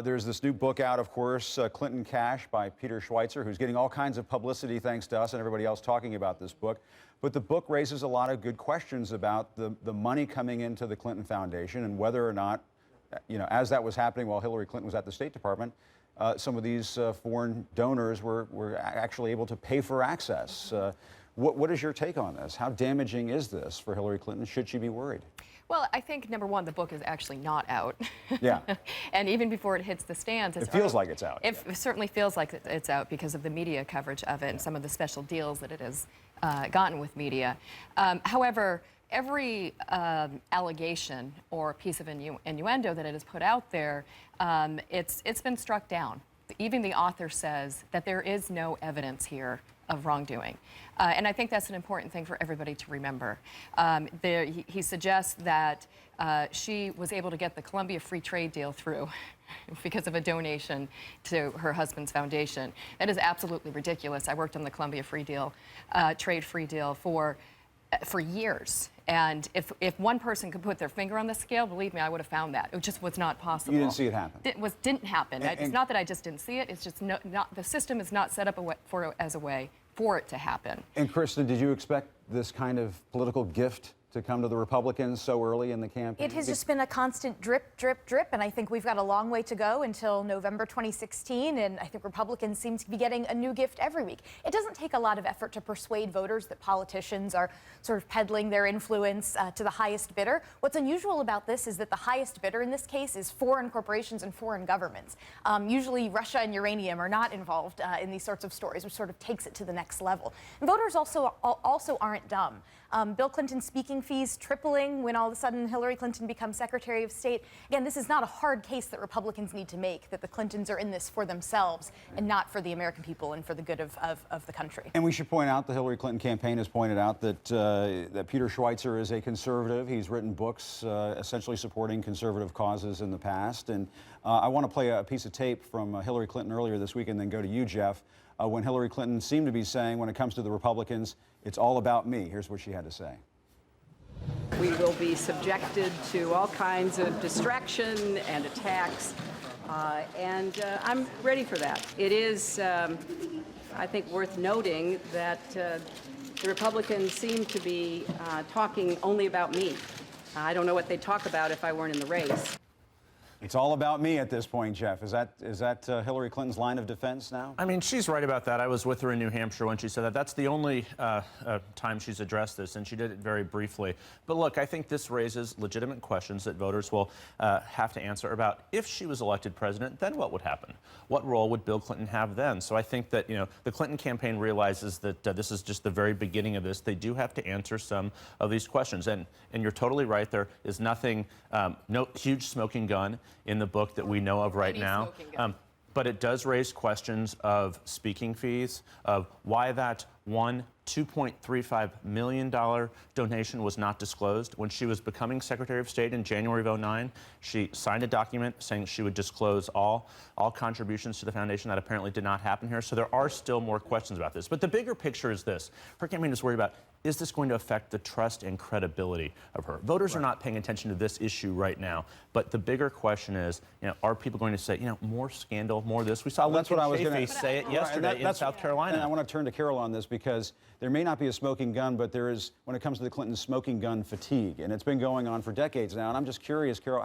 There's this new book out, of course, Clinton Cash by Peter Schweizer, who's getting all kinds of publicity thanks to us and everybody else talking about this book. But the book raises a lot of good questions about the money coming into the Clinton Foundation and whether or not, as that was happening while Hillary Clinton was at the State Department, some of these foreign donors were actually able to pay for access. What is your take on this? How damaging is this for Hillary Clinton? Should she be worried? Well, I think, number one, the book is actually not out. Yeah. And even before it hits the stands, it feels like it's out. It certainly feels like it's out because of the media coverage of it and some of the special deals that it has gotten with media. However, every allegation or piece of innuendo that it has put out there, it's been struck down. Even the author says that there is no evidence here of wrongdoing. And I think that's an important thing for everybody to remember. He suggests that she was able to get the Colombia Free Trade deal through because of a donation to her husband's foundation. That is absolutely ridiculous. I worked on the Colombia Trade Free Deal for years. And if one person could put their finger on the scale, believe me, I would have found that. It just was not possible. You didn't see it happen? It didn't happen. It's not that I just didn't see it. It's just the system is not set up as a way for it to happen. And Kristen, did you expect this kind of political gift to come to the Republicans so early in the campaign? It has just been a constant drip, drip, drip, and I think we've got a long way to go until November 2016, and I think Republicans seem to be getting a new gift every week. It doesn't take a lot of effort to persuade voters that politicians are sort of peddling their influence to the highest bidder. What's unusual about this is that the highest bidder in this case is foreign corporations and foreign governments. Usually Russia and uranium are not involved in these sorts of stories, which sort of takes it to the next level. And voters also aren't dumb. Bill Clinton's speaking fees tripling when all of a sudden Hillary Clinton becomes Secretary of State. Again, this is not a hard case that Republicans need to make, that the Clintons are in this for themselves and not for the American people and for the good of the country. And we should point out the Hillary Clinton campaign has pointed out that, that Peter Schweizer is a conservative. He's written books essentially supporting conservative causes in the past. And I want to play a piece of tape from Hillary Clinton earlier this week and then go to you, Jeff, when Hillary Clinton seemed to be saying when it comes to the Republicans, it's all about me. Here's what she had to say. We will be subjected to all kinds of distraction and attacks, and I'm ready for that. It is, I think, worth noting that the Republicans seem to be talking only about me. I don't know what they'd talk about if I weren't in the race. It's all about me at this point, Jeff. Is that Hillary Clinton's line of defense now? I mean, she's right about that. I was with her in New Hampshire when she said that. That's the only time she's addressed this, and she did it very briefly. But look, I think this raises legitimate questions that voters will have to answer about if she was elected president, then what would happen? What role would Bill Clinton have then? So I think that, the Clinton campaign realizes that this is just the very beginning of this. They do have to answer some of these questions. And you're totally right. There is nothing, no huge smoking gun in the book that we know of right now. But it does raise questions of speaking fees, of why that one $2.35 million donation was not disclosed. When she was becoming Secretary of State in January of '09, she signed a document saying she would disclose all contributions to the foundation. That apparently did not happen here. So there are still more questions about this. But the bigger picture is this. Her campaign is worried about, is this going to affect the trust and credibility of her? Voters are not paying attention to this issue right now. But the bigger question is, are people going to say, more scandal, more this? We saw Lincoln Chafee say it yesterday in South Carolina. And I want to turn to Carol on this because there may not be a smoking gun, but there is, when it comes to the Clintons, smoking gun fatigue. And it's been going on for decades now. And I'm just curious, Carol,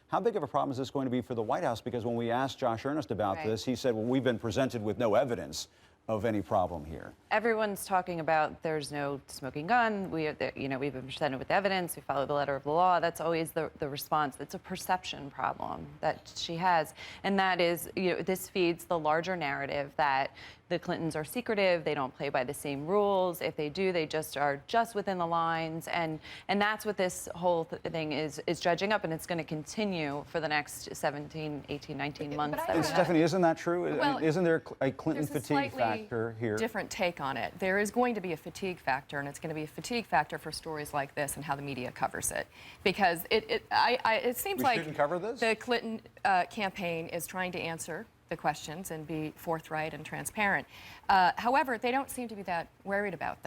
how big of a problem is this going to be for the White House? Because when we asked Josh Earnest about this, he said, well, we've been presented with no evidence of any problem here. Everyone's talking about there's no smoking gun. We've been presented with evidence. We follow the letter of the law. That's always the response. It's a perception problem that she has, and that is, this feeds the larger narrative that the Clintons are secretive. They don't play by the same rules. If they do, they just are just within the lines, and that's what this whole thing is dredging up, and it's going to continue for the next 17, 18, 19 months. Stephanie, isn't that true? Well, isn't there a Clinton fatigue factor here? Different take on it. There is going to be a fatigue factor, and it's going to be a fatigue factor for stories like this and how the media covers it, because it seems like shouldn't cover this? The Clinton campaign is trying to answer the questions and be forthright and transparent. However, they don't seem to be that worried about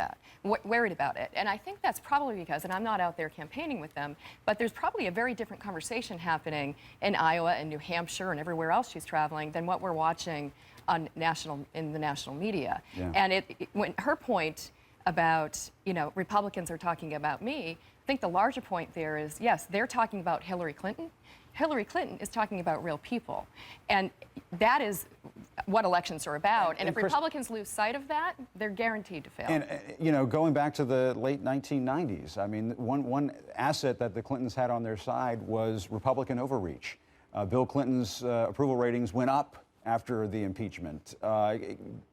it. And I think that's probably because, and I'm not out there campaigning with them, but there's probably a very different conversation happening in Iowa and New Hampshire and everywhere else she's traveling than what we're watching in the national media. Yeah. And when her point about, Republicans are talking about me, I think the larger point there is, yes, they're talking about Hillary Clinton. Hillary Clinton is talking about real people. And that is what elections are about. And if Chris, Republicans lose sight of that, they're guaranteed to fail. And, going back to the late 1990s, I mean, one asset that the Clintons had on their side was Republican overreach. Bill Clinton's approval ratings went up after the impeachment. Do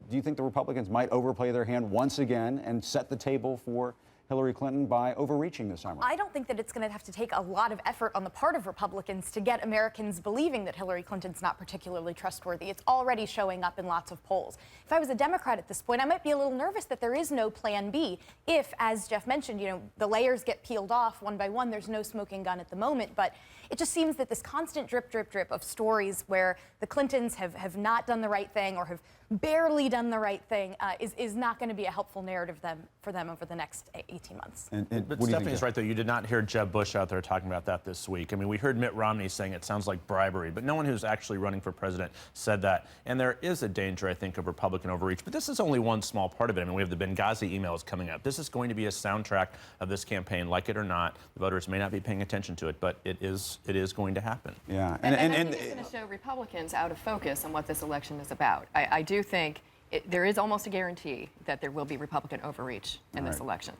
you think the Republicans might overplay their hand once again and set the table for Hillary Clinton by overreaching this summer? I don't think that it's going to have to take a lot of effort on the part of Republicans to get Americans believing that Hillary Clinton's not particularly trustworthy. It's already showing up in lots of polls. If I was a Democrat at this point, I might be a little nervous that there is no plan B. If, as Jeff mentioned, the layers get peeled off one by one, there's no smoking gun at the moment. But it just seems that this constant drip, drip, drip of stories where the Clintons have not done the right thing or have barely done the right thing is not going to be a helpful narrative for them over the next 18 months. And But what do you think, Stephanie's Jeff? right, though. You did not hear Jeb Bush out there talking about that this week. I mean, we heard Mitt Romney saying it sounds like bribery, but no one who's actually running for president said that. And there is a danger, I think, of Republican overreach. But this is only one small part of it. I mean, we have the Benghazi emails coming up. This is going to be a soundtrack of this campaign, like it or not. The voters may not be paying attention to it, but it is going to happen. Yeah. And I think it's going to show Republicans out of focus on what this election is about. I do think there is almost a guarantee that there will be Republican overreach in this election.